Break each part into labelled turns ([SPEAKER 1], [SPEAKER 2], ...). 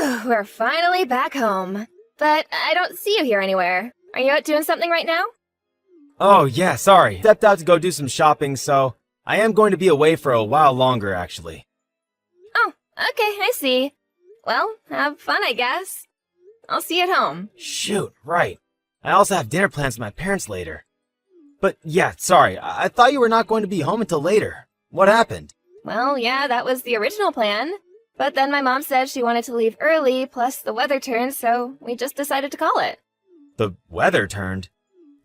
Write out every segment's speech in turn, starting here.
[SPEAKER 1] Whew, we're finally back home. But I don't see you here anywhere. Are you out doing something right now?
[SPEAKER 2] Oh, yeah, sorry. Stepped out to go do some shopping, so I am going to be away for a while longer, actually.
[SPEAKER 1] Oh, okay, I see. Well, have fun, I guess. I'll see you at home.
[SPEAKER 2] Shoot, right. I also have dinner plans with my parents later. But yeah, sorry, I thought you were not going to be home until later. What happened?
[SPEAKER 1] Well, yeah, that was the original plan. But then my mom said she wanted to leave early, plus the weather turned, so we just decided to call it.
[SPEAKER 2] The weather turned?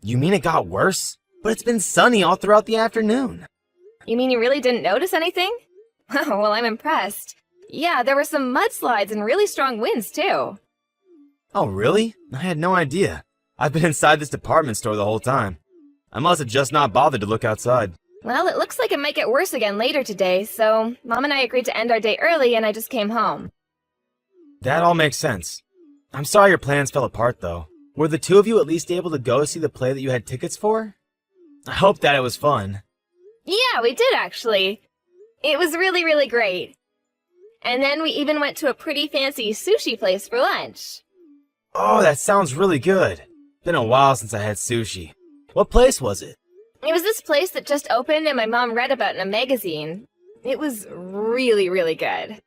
[SPEAKER 2] You mean it got worse? But it's been sunny all throughout the afternoon.
[SPEAKER 1] You mean you really didn't notice anything? Oh, well, I'm impressed. Yeah, there were some mudslides and really strong winds, too.
[SPEAKER 2] Oh, really? I had no idea. I've been inside this department store the whole time. I must have just not bothered to look outside.
[SPEAKER 1] Well, it looks like it might get worse again later today, so Mom and I agreed to end our day early and I just came home.
[SPEAKER 2] That all makes sense. I'm sorry your plans fell apart, though. Were the two of you at least able to go see the play that you had tickets for? I hope that it was fun.
[SPEAKER 1] Yeah, we did actually. It was really, really great. And then we even went to a pretty fancy sushi place for lunch.
[SPEAKER 2] Oh, that sounds really good. Been a while since I had sushi. What place was it?
[SPEAKER 1] It was this place that just opened and my mom read about in a magazine. It was really, really good.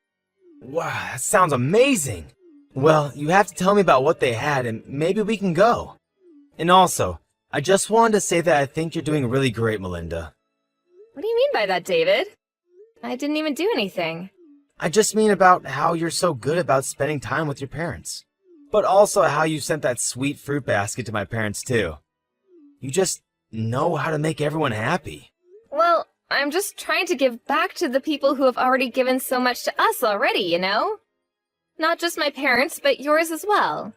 [SPEAKER 2] Wow, that sounds amazing. Well, you have to tell me about what they had and maybe we can go. And also, I just wanted to say that I think you're doing really great, Melinda.
[SPEAKER 1] What do you mean by that, David? I didn't even do anything.
[SPEAKER 2] I just mean about how you're so good about spending time with your parents. But also how you sent that sweet fruit basket to my parents too. You just know how to make everyone happy.
[SPEAKER 1] Well, I'm just trying to give back to the people who have already given so much to us already, you know? Not just my parents, but yours as well.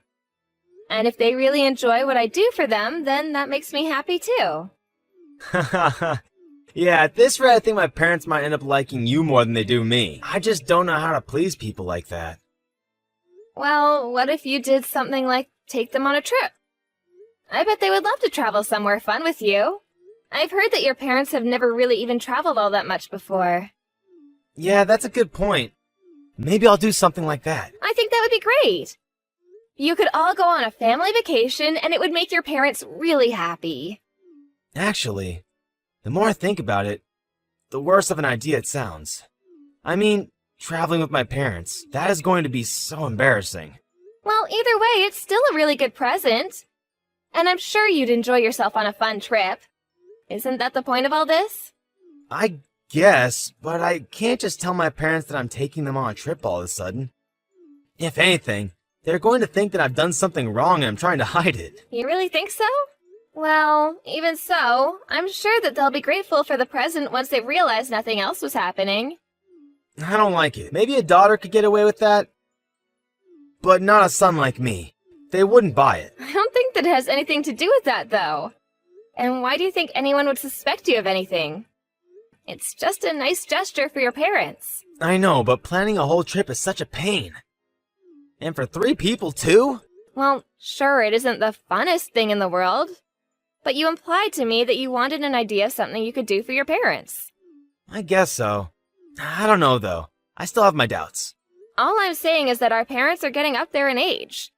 [SPEAKER 1] And if they really enjoy what I do for them, then that makes me happy too.
[SPEAKER 2] Yeah, at this rate I think my parents might end up liking you more than they do me. I just don't know how to please people like that.
[SPEAKER 1] Well, what if you did something like take them on a trip? I bet they would love to travel somewhere fun with you. I've heard that your parents have never really even traveled all that much before.
[SPEAKER 2] Yeah, that's a good point. Maybe I'll do something like that.
[SPEAKER 1] I think that would be great. You could all go on a family vacation and it would make your parents really happy.
[SPEAKER 2] Actually, the more I think about it, the worse of an idea it sounds. I mean, traveling with my parents, that is going to be so embarrassing.
[SPEAKER 1] Well, either way, it's still a really good present. And I'm sure you'd enjoy yourself on a fun trip. Isn't that the point of all this?
[SPEAKER 2] I guess, but I can't just tell my parents that I'm taking them on a trip all of a sudden. If anything, they're going to think that I've done something wrong and I'm trying to hide it.
[SPEAKER 1] You really think so? Well, even so, I'm sure that they'll be grateful for the present once they realize nothing else was happening.
[SPEAKER 2] I don't like it. Maybe a daughter could get away with that, but not a son like me. They wouldn't buy it.
[SPEAKER 1] I don't think that it has anything to do with that, though. And why do you think anyone would suspect you of anything? It's just a nice gesture for your parents.
[SPEAKER 2] I know, but planning a whole trip is such a pain. And for 3 people, too?
[SPEAKER 1] Well, sure, it isn't the funnest thing in the world. But you implied to me that you wanted an idea of something you could do for your parents.
[SPEAKER 2] I guess so. I don't know, though. I still have my doubts.
[SPEAKER 1] All I'm saying is that our parents are getting up there in age.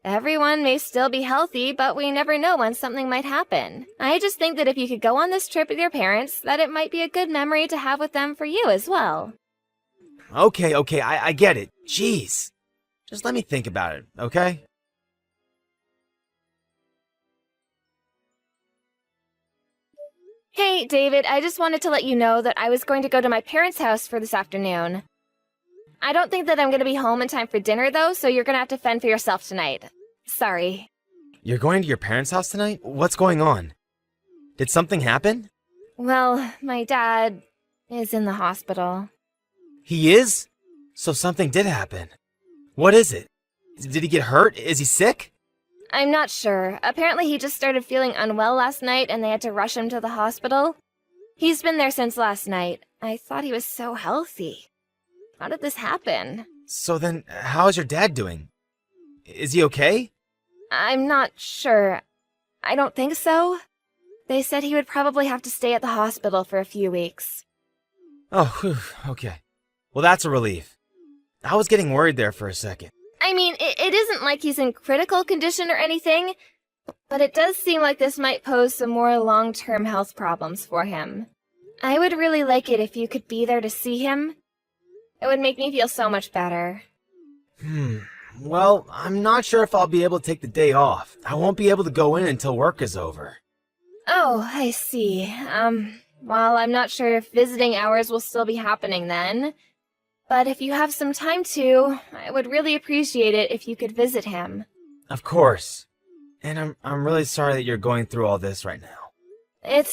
[SPEAKER 1] Everyone may still be healthy, but we never know when something might happen. I just think that if you could go on this trip with your parents, that it might be a good memory to have with them for you as well.
[SPEAKER 2] Okay, I get it. Jeez. Just let me think about it, okay?
[SPEAKER 1] Hey, David, I just wanted to let you know that I was going to go to my parents' house for this afternoon. I don't think that I'm going to be home in time for dinner, though, so you're going to have to fend for yourself tonight. Sorry.
[SPEAKER 2] You're going to your parents' house tonight? What's going on? Did something happen?
[SPEAKER 1] Well, my dad is in the hospital.
[SPEAKER 2] He is? So something did happen. What is it? Did he get hurt? Is he sick?
[SPEAKER 1] I'm not sure. Apparently he just started feeling unwell last night and they had to rush him to the hospital. He's been there since last night. I thought he was so healthy. How did this happen?
[SPEAKER 2] So then, how's your dad doing? Is he okay?
[SPEAKER 1] I'm not sure. I don't think so. They said he would probably have to stay at the hospital for a few weeks.
[SPEAKER 2] Oh, whew, okay. Well, that's a relief. I was getting worried there for a second.
[SPEAKER 1] I I mean, it isn't like he's in critical condition or anything, but it does seem like this might pose some more long-term health problems for him. I would really like it if you could be there to see him. It would make me feel so much better.
[SPEAKER 2] Well, I'm not sure if I'll be able to take the day off. I won't be able to go in until work is over.
[SPEAKER 1] Oh, I see. Well, I'm not sure if visiting hours will still be happening then. But if you have some time to, I would really appreciate it if you could visit him.
[SPEAKER 2] Of course. And I'm really sorry that you're going through all this right now.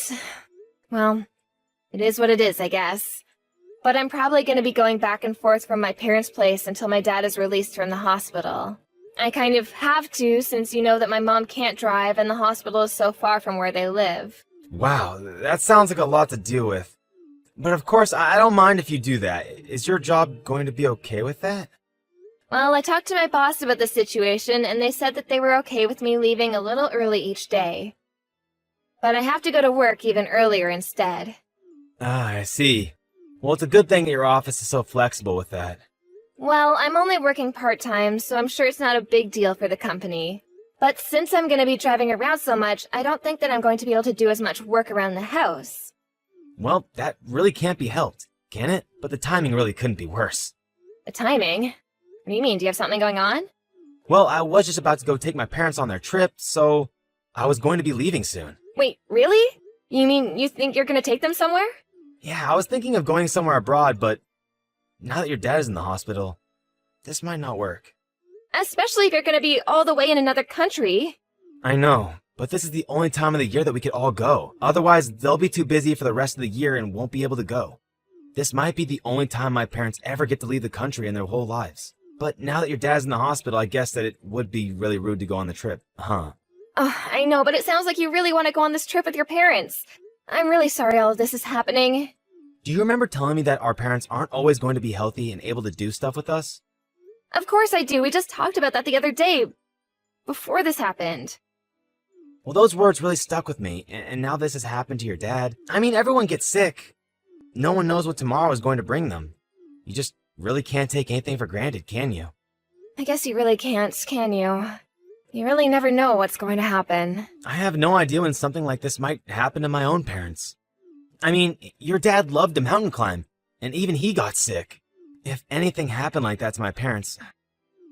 [SPEAKER 1] Well, it is what it is, I guess. But I'm probably going to be going back and forth from my parents' place until my dad is released from the hospital. I kind of have to, since you know that my mom can't drive and the hospital is so far from where they live.
[SPEAKER 2] Wow, that sounds like a lot to deal with. But of course, I don't mind if you do that. Is your job going to be okay with that?
[SPEAKER 1] Well, I talked to my boss about the situation, and they said that they were okay with me leaving a little early each day. But I have to go to work even earlier instead.
[SPEAKER 2] Ah, I see. Well, it's a good thing that your office is so flexible with that.
[SPEAKER 1] Well, I'm only working part-time, so I'm sure it's not a big deal for the company. But since I'm going to be driving around so much, I don't think that I'm going to be able to do as much work around the house.
[SPEAKER 2] Well, that really can't be helped, can it? But the timing really couldn't be worse.
[SPEAKER 1] The timing? What do you mean? Do you have something going on?
[SPEAKER 2] Well, I was just about to go take my parents on their trip, so I was going to be leaving soon.
[SPEAKER 1] Wait, really? You mean you think you're going to take them somewhere?
[SPEAKER 2] Yeah, I was thinking of going somewhere abroad, but now that your dad is in the hospital, this might not work.
[SPEAKER 1] Especially if you're going to be all the way in another country.
[SPEAKER 2] I know, but this is the only time of the year that we could all go. Otherwise, they'll be too busy for the rest of the year and won't be able to go. This might be the only time my parents ever get to leave the country in their whole lives. But now that your dad's in the hospital, I guess that it would be really rude to go on the trip, huh?
[SPEAKER 1] I know, but it sounds like you really want to go on this trip with your parents. I'm really sorry all of this is happening.
[SPEAKER 2] Do you remember telling me that our parents aren't always going to be healthy and able to do stuff with us?
[SPEAKER 1] Of course I do. We just talked about that the other day, before this happened.
[SPEAKER 2] Well, those words really stuck with me, and now this has happened to your dad. I mean, everyone gets sick. No one knows what tomorrow is going to bring them. You just really can't take anything for granted, can you?
[SPEAKER 1] I guess you really can't, can you? You really never know what's going to happen.
[SPEAKER 2] I have no idea when something like this might happen to my own parents. I mean, your dad loved to mountain climb, and even he got sick. If anything happened like that to my parents,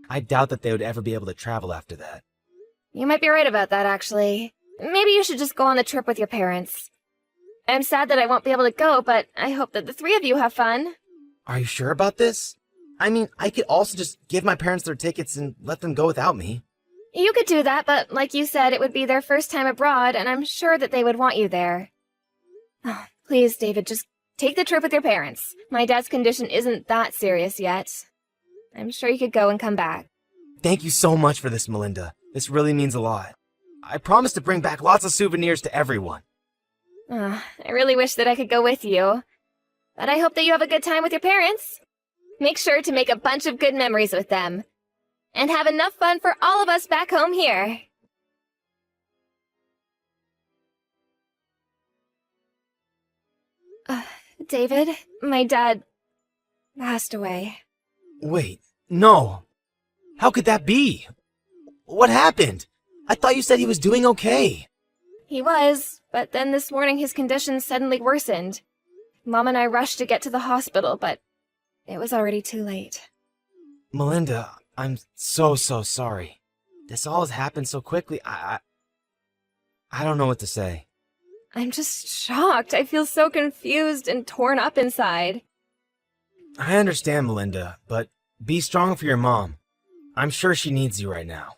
[SPEAKER 2] I doubt that they would ever be able to travel after that.
[SPEAKER 1] You might be right about that, actually. Maybe you should just go on the trip with your parents. I'm sad that I won't be able to go, but I hope that the three of you have fun.
[SPEAKER 2] Are you sure about this? I mean, I could also just give my parents their tickets and let them go without me.
[SPEAKER 1] You could do that, but like you said, it would be their first time abroad, and I'm sure that they would want you there. Oh, please, David, just take the trip with your parents. My dad's condition isn't that serious yet. I'm sure you could go and come back.
[SPEAKER 2] Thank you so much for this, Melinda. This really means a lot. I promise to bring back lots of souvenirs to everyone.
[SPEAKER 1] I really wish that I could go with you. But I hope that you have a good time with your parents. Make sure to make a bunch of good memories with them. And have enough fun for all of us back home here. David, my dad passed away.
[SPEAKER 2] Wait, no. How could that be? What happened? I thought you said he was doing okay.
[SPEAKER 1] He was, but then this morning his condition suddenly worsened. Mom and I rushed to get to the hospital, but it was already too late.
[SPEAKER 2] Melinda, I'm so sorry. This all has happened so quickly. I don't know what to say.
[SPEAKER 1] I'm just shocked. I feel so confused and torn up inside.
[SPEAKER 2] I understand, Melinda, but be strong for your mom. I'm sure she needs you right now.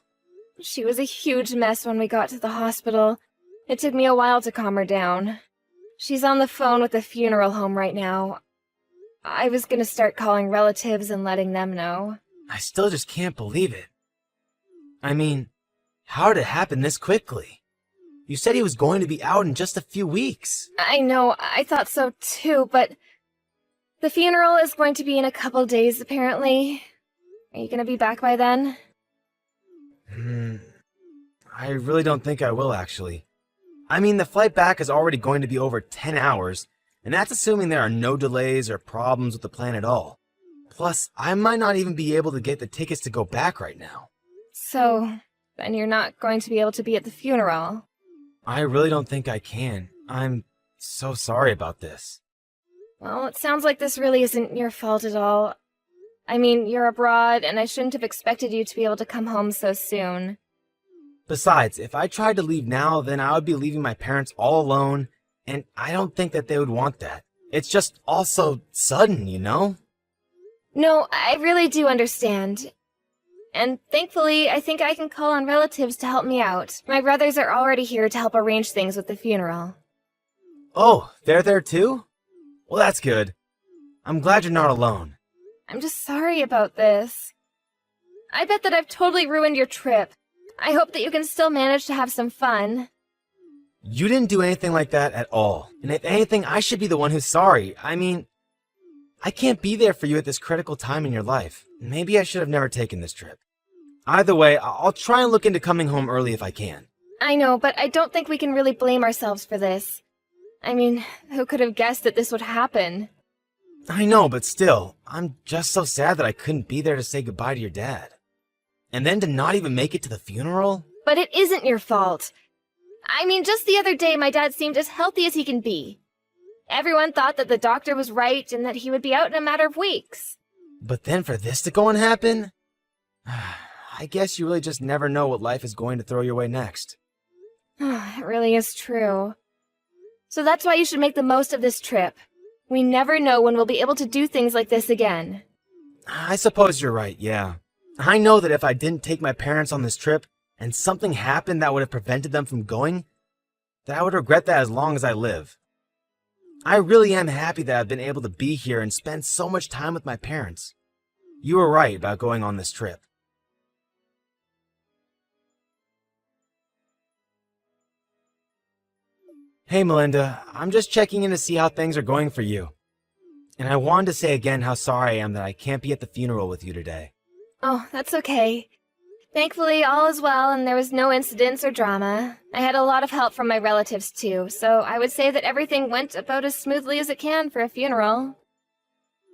[SPEAKER 1] She was a huge mess when we got to the hospital. It took me a while to calm her down. She's on the phone with the funeral home right now. I was gonna start calling relatives and letting them know.
[SPEAKER 2] I still just can't believe it. I mean, how did it happen this quickly? You said he was going to be out in just a few weeks.
[SPEAKER 1] I know, I thought so too, but the funeral is going to be in a couple days, apparently. Are you gonna be back by then?
[SPEAKER 2] I really don't think I will, actually. I mean, the flight back is already going to be over 10 hours, and that's assuming there are no delays or problems with the plan at all. Plus, I might not even be able to get the tickets to go back right now.
[SPEAKER 1] So, then you're not going to be able to be at the funeral.
[SPEAKER 2] I really don't think I can. I'm so sorry about this.
[SPEAKER 1] Well, it sounds like this really isn't your fault at all. I mean, you're abroad, and I shouldn't have expected you to be able to come home so soon.
[SPEAKER 2] Besides, if I tried to leave now, then I would be leaving my parents all alone, and I don't think that they would want that. It's just all so sudden, you know?
[SPEAKER 1] No, I really do understand. And thankfully, I think I can call on relatives to help me out. My brothers are already here to help arrange things with the funeral.
[SPEAKER 2] Oh, they're there too? Well, that's good. I'm glad you're not alone.
[SPEAKER 1] I'm just sorry about this. I bet that I've totally ruined your trip. I hope that you can still manage to have some fun.
[SPEAKER 2] You didn't do anything like that at all. And if anything, I should be the one who's sorry. I mean, I can't be there for you at this critical time in your life. Maybe I should have never taken this trip. Either way, I'll try and look into coming home early if I can.
[SPEAKER 1] I know, but I don't think we can really blame ourselves for this. I mean, who could have guessed that this would happen?
[SPEAKER 2] I know, but still, I'm just so sad that I couldn't be there to say goodbye to your dad. And then to not even make it to the funeral?
[SPEAKER 1] But it isn't your fault. I mean, just the other day, my dad seemed as healthy as he can be. Everyone thought that the doctor was right and that he would be out in a matter of weeks.
[SPEAKER 2] But then for this to go and happen? I guess you really just never know what life is going to throw your way next.
[SPEAKER 1] It really is true. So that's why you should make the most of this trip. We never know when we'll be able to do things like this again.
[SPEAKER 2] I suppose you're right, yeah. I know that if I didn't take my parents on this trip, and something happened that would have prevented them from going, that I would regret that as long as I live. I really am happy that I've been able to be here and spend so much time with my parents. You were right about going on this trip. Hey Melinda, I'm just checking in to see how things are going for you. And I wanted to say again how sorry I am that I can't be at the funeral with you today.
[SPEAKER 1] Oh, that's okay. Thankfully, all is well and there was no incidents or drama. I had a lot of help from my relatives too, so I would say that everything went about as smoothly as it can for a funeral.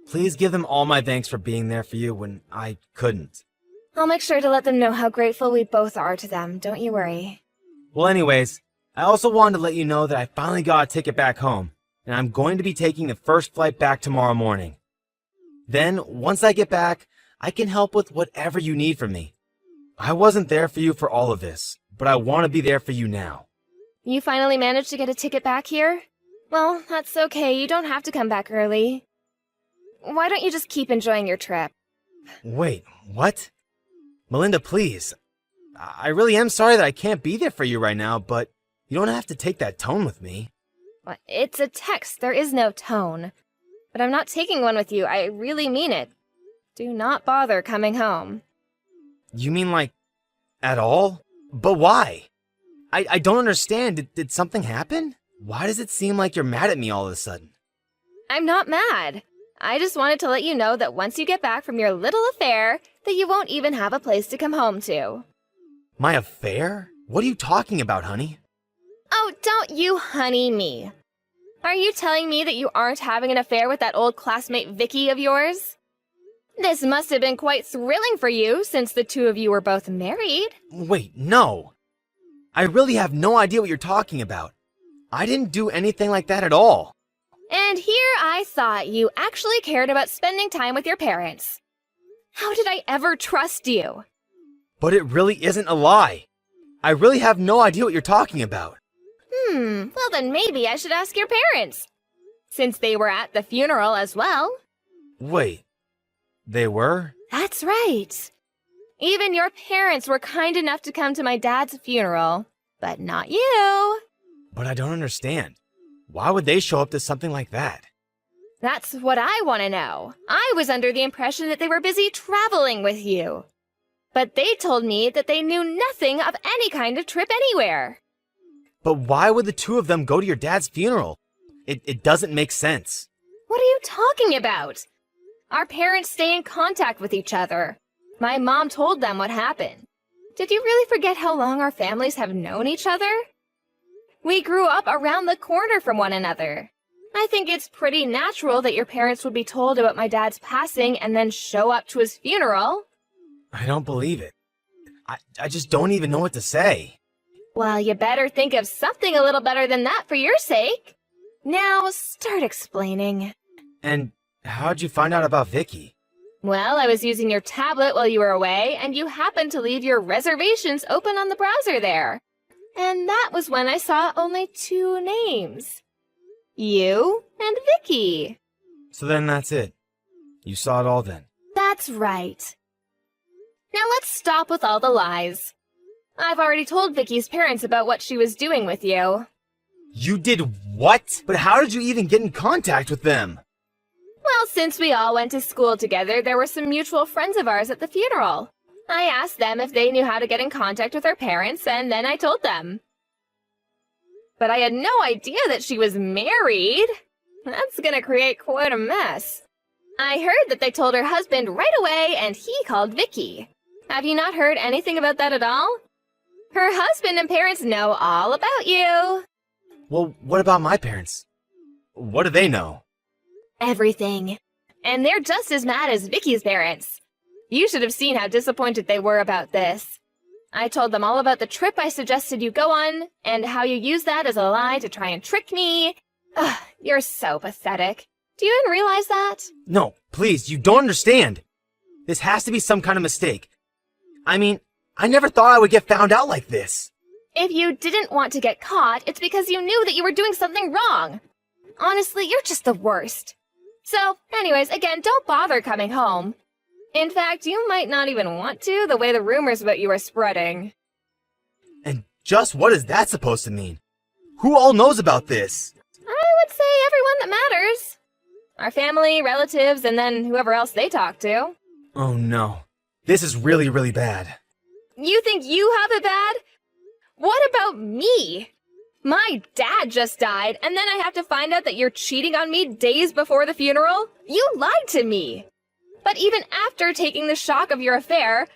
[SPEAKER 2] Please give them all my thanks for being there for you when I couldn't.
[SPEAKER 1] I'll make sure to let them know how grateful we both are to them, don't you worry.
[SPEAKER 2] Well anyways, I also wanted to let you know that I finally got a ticket back home, and I'm going to be taking the first flight back tomorrow morning. Then, once I get back, I can help with whatever you need from me. I wasn't there for you for all of this, but I want to be there for you now.
[SPEAKER 1] You finally managed to get a ticket back here? Well, that's okay, you don't have to come back early. Why don't you just keep enjoying your trip?
[SPEAKER 2] Wait, what? Melinda, please. I really am sorry that I can't be there for you right now, but you don't have to take that tone with me.
[SPEAKER 1] Well, it's a text, there is no tone. But I'm not taking one with you, I really mean it. Do not bother coming home.
[SPEAKER 2] You mean like, at all? But why? I don't understand. Did something happen? Why does it seem like you're mad at me all of a sudden?
[SPEAKER 1] I'm not mad. I just wanted to let you know that once you get back from your little affair, that you won't even have a place to come home to.
[SPEAKER 2] My affair? What are you talking about, honey?
[SPEAKER 1] Oh, don't you honey me. Are you telling me that you aren't having an affair with that old classmate Vicky of yours? This must have been quite thrilling for you, since the two of you were both married.
[SPEAKER 2] Wait, no. I really have no idea what you're talking about. I didn't do anything like that at all.
[SPEAKER 1] And here I thought you actually cared about spending time with your parents. How did I ever trust you?
[SPEAKER 2] But it really isn't a lie. I really have no idea what you're talking about.
[SPEAKER 1] Well then maybe I should ask your parents, since they were at the funeral as well.
[SPEAKER 2] Wait, they were?
[SPEAKER 1] That's right. Even your parents were kind enough to come to my dad's funeral, but not you.
[SPEAKER 2] But I don't understand. Why would they show up to something like that?
[SPEAKER 1] That's what I want to know. I was under the impression that they were busy traveling with you. But they told me that they knew nothing of any kind of trip anywhere.
[SPEAKER 2] But why would the two of them go to your dad's funeral? It doesn't make sense.
[SPEAKER 1] What are you talking about? Our parents stay in contact with each other. My mom told them what happened. Did you really forget how long our families have known each other? We grew up around the corner from one another. I think it's pretty natural that your parents would be told about my dad's passing and then show up to his funeral.
[SPEAKER 2] I don't believe it. I just don't even know what to say.
[SPEAKER 1] Well, you better think of something a little better than that for your sake. Now, start explaining.
[SPEAKER 2] And how'd you find out about Vicky?
[SPEAKER 1] Well, I was using your tablet while you were away, and you happened to leave your reservations open on the browser there. And that was when I saw only 2 names. You and Vicky.
[SPEAKER 2] So then that's it. You saw it all then.
[SPEAKER 1] That's right. Now let's stop with all the lies. I've already told Vicky's parents about what she was doing with you.
[SPEAKER 2] You did what? But how did you even get in contact with them?
[SPEAKER 1] Well, since we all went to school together, there were some mutual friends of ours at the funeral. I asked them if they knew how to get in contact with her parents, and then I told them. But I had no idea that she was married. That's gonna create quite a mess. I heard that they told her husband right away, and he called Vicky. Have you not heard anything about that at all? Her husband and parents know all about you.
[SPEAKER 2] Well, what about my parents? What do they know?
[SPEAKER 1] Everything. And they're just as mad as Vicky's parents. You should have seen how disappointed they were about this. I told them all about the trip I suggested you go on, and how you used that as a lie to try and trick me. Ugh, you're so pathetic. Do you even realize that?
[SPEAKER 2] No, please, you don't understand. This has to be some kind of mistake. I mean, I never thought I would get found out like this.
[SPEAKER 1] If you didn't want to get caught, it's because you knew that you were doing something wrong. Honestly, you're just the worst. So, anyways, again, don't bother coming home. In fact, you might not even want to, the way the rumors about you are spreading.
[SPEAKER 2] And just what is that supposed to mean? Who all knows about this?
[SPEAKER 1] I would say everyone that matters. Our family, relatives, and then whoever else they talk to.
[SPEAKER 2] Oh no. This is really, really bad.
[SPEAKER 1] You think you have it bad? What about me? My dad just died, and then I have to find out that you're cheating on me days before the funeral? You lied to me! But even after taking the shock of your affair,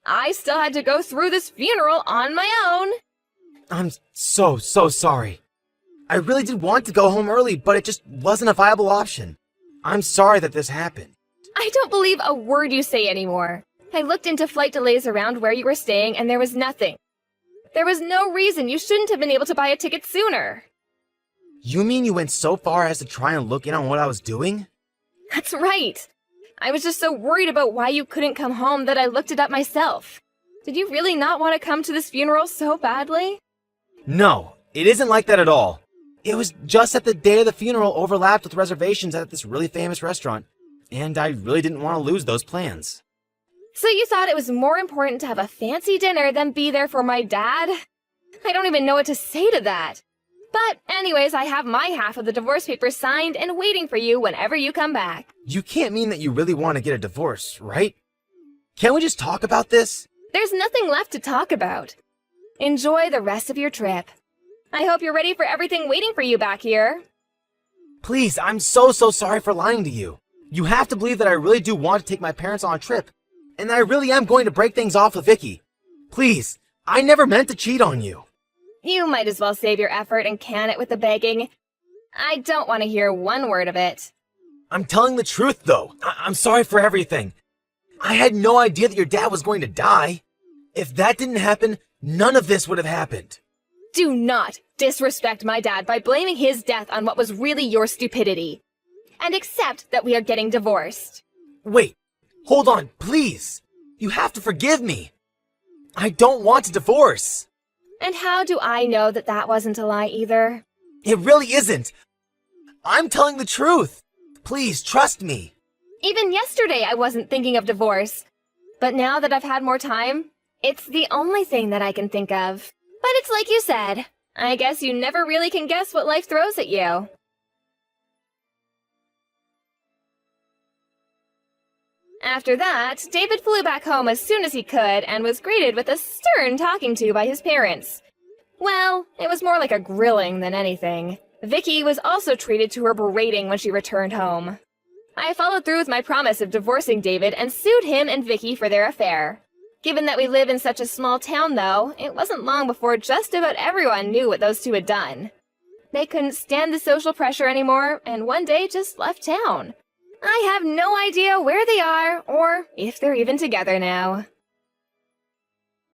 [SPEAKER 1] I still had to go through this funeral on my own.
[SPEAKER 2] I'm so sorry. I really did want to go home early, but it just wasn't a viable option. I'm sorry that this happened.
[SPEAKER 1] I don't believe a word you say anymore. I looked into flight delays around where you were staying, and there was nothing. There was no reason you shouldn't have been able to buy a ticket sooner.
[SPEAKER 2] You mean you went so far as to try and look in on what I was doing?
[SPEAKER 1] That's right. I was just so worried about why you couldn't come home that I looked it up myself. Did you really not want to come to this funeral so badly?
[SPEAKER 2] No, it isn't like that at all. It was just that the day of the funeral overlapped with reservations at this really famous restaurant, and I really didn't want to lose those plans.
[SPEAKER 1] So you thought it was more important to have a fancy dinner than be there for my dad? I don't even know what to say to that. But anyways, I have my half of the divorce papers signed and waiting for you whenever you come back.
[SPEAKER 2] You can't mean that you really want to get a divorce, right? Can't we just talk about this?
[SPEAKER 1] There's nothing left to talk about. Enjoy the rest of your trip. I hope you're ready for everything waiting for you back here.
[SPEAKER 2] Please, I'm so sorry for lying to you. You have to believe that I really do want to take my parents on a trip, and I really am going to break things off with Vicky. Please, I never meant to cheat on you.
[SPEAKER 1] You might as well save your effort and can it with the begging. I don't want to hear one word of it.
[SPEAKER 2] I'm telling the truth, though. I'm sorry for everything. I had no idea that your dad was going to die. If that didn't happen, none of this would have happened.
[SPEAKER 1] Do not disrespect my dad by blaming his death on what was really your stupidity. And accept that we are getting divorced.
[SPEAKER 2] Wait, hold on, please. You have to forgive me. I don't want a divorce.
[SPEAKER 1] And how do I know that that wasn't a lie either?
[SPEAKER 2] It really isn't. I'm telling the truth. Please, trust me.
[SPEAKER 1] Even yesterday I wasn't thinking of divorce. But now that I've had more time, it's the only thing that I can think of. But it's like you said. I guess you never really can guess what life throws at you. After that, David flew back home as soon as he could and was greeted with a stern talking to by his parents. Well, it was more like a grilling than anything. Vicky was also treated to her berating when she returned home. I followed through with my promise of divorcing David and sued him and Vicky for their affair. Given that we live in such a small town, though, it wasn't long before just about everyone knew what those two had done. They couldn't stand the social pressure anymore, and one day just left town. I have no idea where they are, or if they're even together now.